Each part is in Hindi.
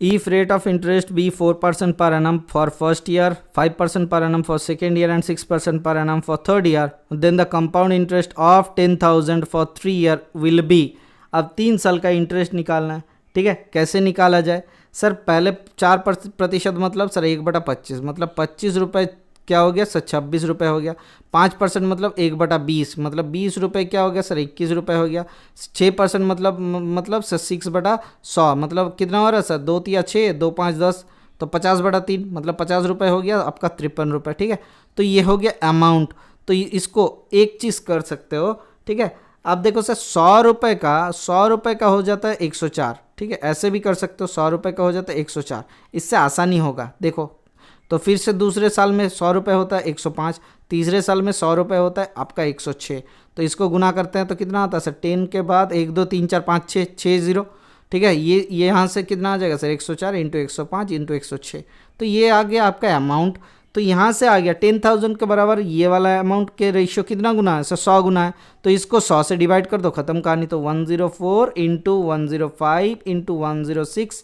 If rate of interest be 4% per annum for first year, 5% per annum for second year and 6% per annum for third year, then the compound interest of 10,000 for 3 year will be। अब 3 साल का इंटरेस्ट निकालना है, ठीक है। कैसे निकाला जाए सर? पहले 4% मतलब सर 1/25 मतलब 25 रुपये क्या हो गया सर? 26 रुपये हो गया। 5% मतलब 1/20 मतलब 20 रुपये क्या हो गया सर? 21 रुपये हो गया। 6% मतलब सर 6/100 मतलब कितना हो रहा है सर? 2 तिया 6, 2 5 10 तो 50/3 मतलब 50 रुपये हो गया आपका 53 रुपये, ठीक है। तो ये हो गया अमाउंट। तो इसको एक चीज़ कर सकते हो, ठीक है। आप देखो सर 100 रुपये का हो जाता है 104, ठीक है। ऐसे भी कर सकते हो, 100 रुपये का हो जाता है 104। इससे आसानी होगा देखो। तो फिर से दूसरे साल में 100 रुपये होता है 105, तीसरे साल में 100 रुपये होता है आपका 106। तो इसको गुना करते हैं तो कितना आता है सर? 10 के बाद 1 2 3 4 5 6 6 0, ठीक है। ये यहाँ से कितना आ जाएगा सर? 104 into 105 into 106। तो ये आ गया आपका अमाउंट। तो यहाँ से आ गया 10,000 के बराबर ये वाला अमाउंट के रेशियो कितना गुना है सर? 100 गुना है। तो इसको 100 से डिवाइड कर दो, खत्म कहानी। तो 104 इंटू 105 इंटू 106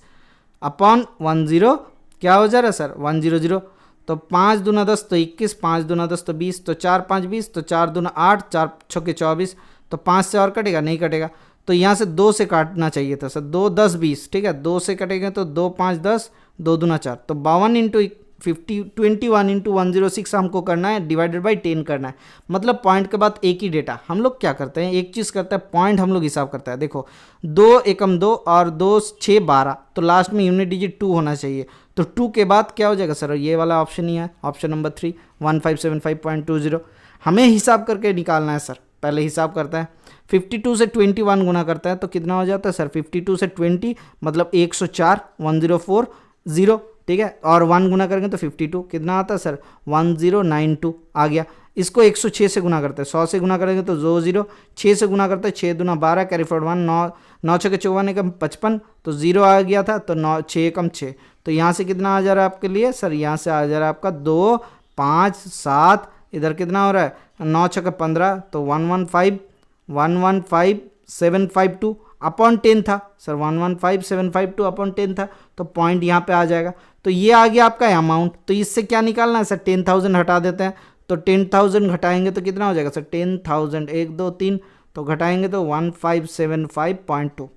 अपॉन 10 क्या हो जा रहा है सर? 100। तो 5 दूना 10 तो 21, 5 दूना 10 तो 20, तो 4 5 20, तो 4 दूना 8, 4 छक्के 24। तो 5 से और कटेगा? नहीं कटेगा। तो यहाँ से 2 से काटना चाहिए था सर। 2 10 20, ठीक है। 2 से कटेगा तो 2 5 10, 2 दूना 4, तो 52 इंटू 21 इंटू 106 हमको करना है, डिवाइडेड बाई 10 करना है। मतलब पॉइंट के बाद एक ही डेटा। हम लोग क्या करते हैं, एक चीज़ करते हैं, पॉइंट हम लोग हिसाब करते हैं। देखो 2 एकम 2 और 2 6 12, तो लास्ट में यूनिट डिजिट 2 होना चाहिए। तो 2 के बाद क्या हो जाएगा सर? ये वाला ऑप्शन ही है, ऑप्शन नंबर 3, 1575.20। हमें हिसाब करके निकालना है सर। पहले हिसाब करता है, 52 से 21 गुना करता है तो कितना हो जाता है सर? 52 से 20 मतलब 104, 1040, ठीक है। और 1 गुना करेंगे तो 52 कितना आता है सर? 1092 आ गया। इसको 106 से गुना करते हैं, 100 से गुना करेंगे तो 0, 6 से गुना करते हैं, 6 दूना 12, कैरी फॉरवर्ड 1, 9 6 54 एकम 55, तो 0 आ गया था। तो 9 6 एकम 6, तो यहाँ से कितना आ जा रहा है आपके लिए सर? यहाँ से आ जा रहा है आपका 2 5 7, इधर कितना हो रहा है? 9 6 15, तो 115,752 अपॉन 10 था सर। 115,752 अपॉन 10 था। तो पॉइंट यहाँ पे आ जाएगा। तो ये आ गया आपका अमाउंट। तो इससे क्या निकालना है सर? 10,000 हटा देते हैं। तो 10,000 घटाएंगे तो कितना हो जाएगा सर? 10,000 1 2 3, तो घटाएंगे तो 1575.2।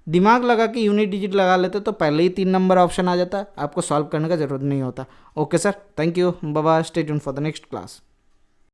दिमाग लगा के यूनिट डिजिट लगा लेते तो पहले ही 3 नंबर ऑप्शन आ जाता है, आपको सॉल्व करने का जरूरत नहीं होता। Okay sir, thank you, bye bye, stay tuned for the next class.